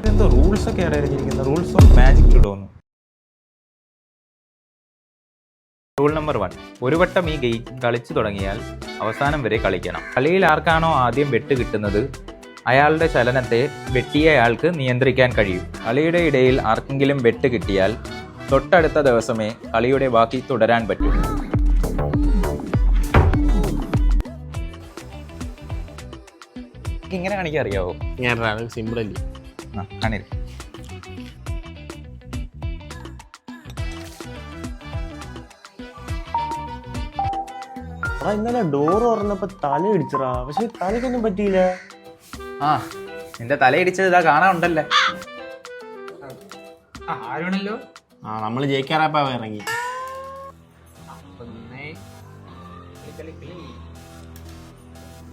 എന്തോ റൂൾസ് ഒക്കെ അറിഞ്ഞിരിക്കുന്നത്, rules of magic ഇടുന്നു. റൂൾ നമ്പർ 1, ഒരു വട്ടം ഈ ഗെയിം കളിച്ചു തുടങ്ങിയാൽ അവസാനം വരെ കളിക്കണം. കളിയിൽ ആർക്കാണോ ആദ്യം വെട്ട് കിട്ടുന്നത് അയാളുടെ ചലനത്തെ വെട്ടിയയാൾക്ക് നിയന്ത്രിക്കാൻ കഴിയും. കളിയുടെ ഇടയിൽ ആർക്കെങ്കിലും വെട്ട് കിട്ടിയാൽ തൊട്ടടുത്ത ദിവസമേ കളിയുടെ ബാക്കി തുടരാൻ പറ്റൂ. ഇങ്ങനെ കാണിക്കാൻ അറിയാവോ? ഞാൻ സിമ്പിൾ അല്ലേ. കാണില്ല. ഇന്നലെ ഡോർ തുറന്നപ്പോ തല ഇടിച്ചറാ, പക്ഷെ തലക്കൊന്നും പറ്റിയില്ല. നിന്റെ തല ഇടിച്ചത് ഇതാ കാണാനുണ്ടല്ലേ. ആരാണല്ലോ? നമ്മള് ജയിക്കാറാപ്പാ ഇറങ്ങി.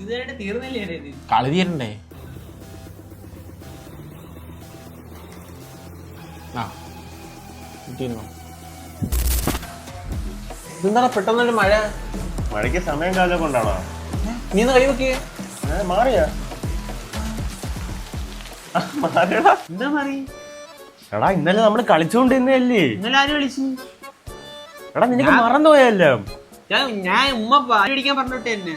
ഇതായിട്ട് തീർന്നില്ലേ ഇത്? കളി തീരണ്ടേ? ഇതെന്താ പെട്ടെന്നൊരു മഴ? മഴയ്ക്ക് സമയം കാലം കൊണ്ടാണോ? നീ ഒന്ന് കൈ വെക്കേ. മാറിയാ എന്താ മാറി? എടാ ഇന്നലെ നമ്മള് കളിച്ചുകൊണ്ടിരുന്നല്ലേ. ഇന്നലെ ആര് കളിച്ചു? എടാ നിനക്ക് മറന്നുപോയല്ലോ. ഞാൻ ഉമ്മ അടിക്കാൻ പറഞ്ഞിട്ട് തന്നെ.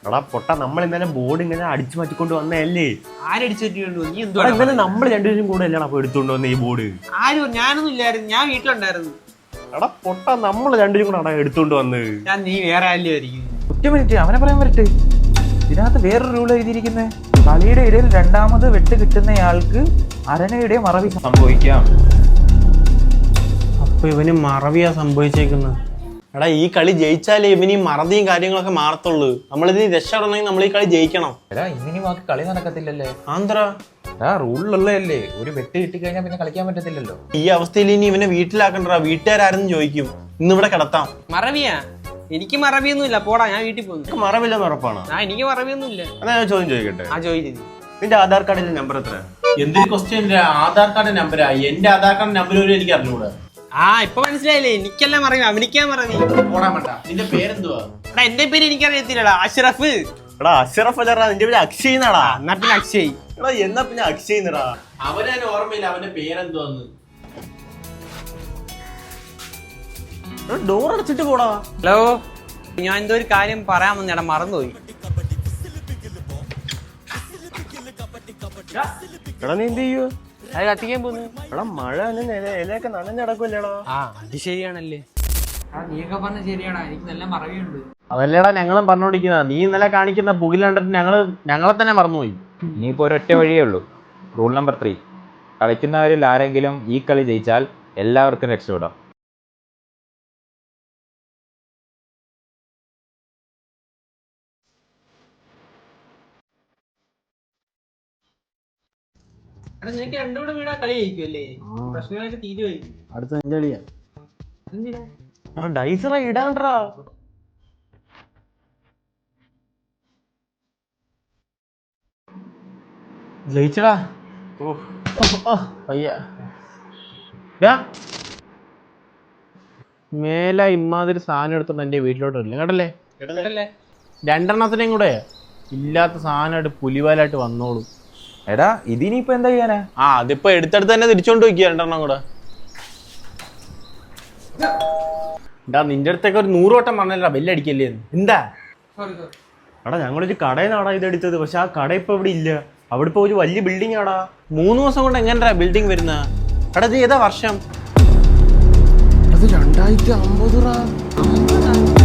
എടാ പൊട്ട, നമ്മൾ ഇന്നലെ ബോർഡ് ഇങ്ങനെ അടിച്ചു മാറ്റിക്കൊണ്ട് വന്നല്ലേ. ആരടിച്ചു പറ്റിക്കൊണ്ടു? നീ എന്തോ ഇന്നലെ നമ്മൾ രണ്ടുപേരും കൂടെ അല്ലാണ് അപ്പൊ എടുത്തോണ്ട് വന്ന ഈ ബോർഡ്. ആരും ഞാനൊന്നും ഇല്ലായിരുന്നു, ഞാൻ വീട്ടിലുണ്ടായിരുന്നു. എടാ പൊട്ട, നമ്മൾ രണ്ടുപേരും കൂടെ അടാ എടുത്തോണ്ട് വന്നത്. നീ വേറെ ആരില്ലായിരിക്കും. ഒറ്റ മിനിറ്റ്, അവനെ പറയാൻ പറ്റേ. ഇതിനകത്ത് വേറൊരു റൂൾ എഴുതിയിരിക്കുന്നത്, കളിയുടെ ഇടയിൽ രണ്ടാമത് വെട്ട് കിട്ടുന്നയാൾക്ക് അരണയുടെ മറവി സംഭവിക്കാം. അപ്പൊ ഇവന് മറവിയാ സംഭവിച്ചേക്കുന്നത്. എടാ ഈ കളി ജയിച്ചാലേ ഇവന് ഈ മറതിയും കാര്യങ്ങളൊക്കെ മാറത്തുള്ളൂ. നമ്മളിതിന് രക്ഷപ്പെടണമെങ്കിൽ നമ്മൾ ഈ കളി ജയിക്കണം. എടാ ഇന്നിനി ബാക്കി കളി നടക്കത്തില്ലല്ലേ. ആന്തരാ റൂളിലുള്ളതല്ലേ, ഒരു വെട്ട് കിട്ടിക്കഴിഞ്ഞാൽ പിന്നെ കളിക്കാൻ പറ്റത്തില്ലല്ലോ. ഈ അവസ്ഥയിൽ ഇനി ഇവനെ വീട്ടിലാക്കണ്ടാ, വീട്ടുകാരും ചോദിക്കും. ഇന്നിവിടെ കിടത്താം. മറവിയാ? എനിക്ക് മറവിയൊന്നും ഇല്ല, പോടാ, ഞാൻ വീട്ടിൽ പോകുന്നു. മറവില്ലെന്ന് ഉറപ്പാണോ? എനിക്ക് മറവിയൊന്നും ഇല്ല. എന്നാ ഞാൻ ചോദ്യം ചോദിക്കട്ടെ. ചോദിച്ചു. നിന്റെ ആധാർ കാർഡിന്റെ നമ്പർ എത്ര? എന്തൊരു ക്വസ്റ്റ്യൻ? ആധാർ കാർഡിന്റെ നമ്പരാ? എന്റെ ആധാർ കാർഡിന്റെ നമ്പർ പോലും എനിക്ക് അറിഞ്ഞൂടാ. ഇപ്പൊ മനസ്സിലായില്ലേ, എനിക്കെല്ലാം മറവി, അവനിക്കാ മറവി. നിന്റെ പേരെന്തുവാ? എടാ എന്റെ പേര് എനിക്കറിയത്തില്ലടാ. അഷ്റഫ്. എടാ അഷ്റഫ് അല്ലടാ, നിന്റെ പേര് അക്ഷയ് എന്നാടാ. എന്നാ പിന്നെ അക്ഷയ്. എടാ എന്നാ പിന്നെ അക്ഷയ് എന്നടാ. അവനെ ഓർമ്മയില്ല അവന്റെ പേരെന്തുവാന്ന്. ഡോർ അടച്ചിട്ട് പോടാ. ഹലോ, ഞാൻ എന്തോ ഒരു കാര്യം പറയാൻ വന്നേടാ, മറന്നുപോയി. എടാ നീ എന്ത് ചെയ്യൂ? അത് കത്തിക്കാൻ പോന്നു. എടാ മഴ ഇലയൊക്കെ നനഞ്ഞടക്കുമല്ലേടാ. അത് ശരിയാണല്ലേ. നീയൊക്കെ പറഞ്ഞ ശരിയാടാ, എനിക്ക് നല്ല മറവിയുണ്ട്. അതല്ലേടാ ഞങ്ങളും പറഞ്ഞോണ്ടിരിക്കുന്ന. നീ ഇന്നലെ കാണിക്കുന്ന പുകിൽ കണ്ടിട്ട് ഞങ്ങളെ തന്നെ മറന്നുപോയി. ഇനിയിപ്പോൾ ഒരൊറ്റ വഴിയേ ഉള്ളൂ. റൂൾ നമ്പർ 3, കളിക്കുന്നവരിൽ ആരെങ്കിലും ഈ കളി ജയിച്ചാൽ എല്ലാവർക്കും രക്ഷപ്പെടാം. നിനക്ക് രണ്ടുകൂടെ വീടാ കളി ജയിക്കുമല്ലേ? പ്രശ്നങ്ങളൊക്കെ തീരുവായി. അടുത്ത നിന്റെ കളിയാ. ഡൈസറ ഇടാണ്ടാ. ജയിച്ചടാ. മേല ഇമ്മാതിരി സാധനം എടുത്തോണ്ട് എന്റെ വീട്ടിലോട്ട് വരില്ല കേട്ടല്ലേ. രണ്ടെണ്ണത്തിനെയും കൂടെ ഇല്ലാത്ത സാധനമായിട്ട് പുലിവാലായിട്ട് വന്നോളൂ. എടാ ഇതിനിപ്പോ എന്താ ചെയ്യാനാ? അതിപ്പോ എടുത്തെടുത്ത് തന്നെ തിരിച്ചോണ്ട് വയ്ക്കുക രണ്ടെണ്ണം കൂടെ. നിന്റെ അടുത്തൊക്കെ ഒരു 100 വട്ടം പറഞ്ഞാ ബെല്ലടിക്കല്ലേ. എന്താ? എടാ ഞങ്ങളൊരു കടയിലാടാ ഇതെടുത്തത്, പക്ഷെ ആ കട ഇപ്പൊ ഇവിടെ ഇല്ല. അവിടെ ഇപ്പൊ ഒരു വലിയ ബിൽഡിംഗ് ആടാ. 3 ദിവസം കൊണ്ട് എങ്ങനെയാ ബിൽഡിംഗ് വരുന്ന? എടാ ഇത് ഏതാ വർഷം? അത് 2050.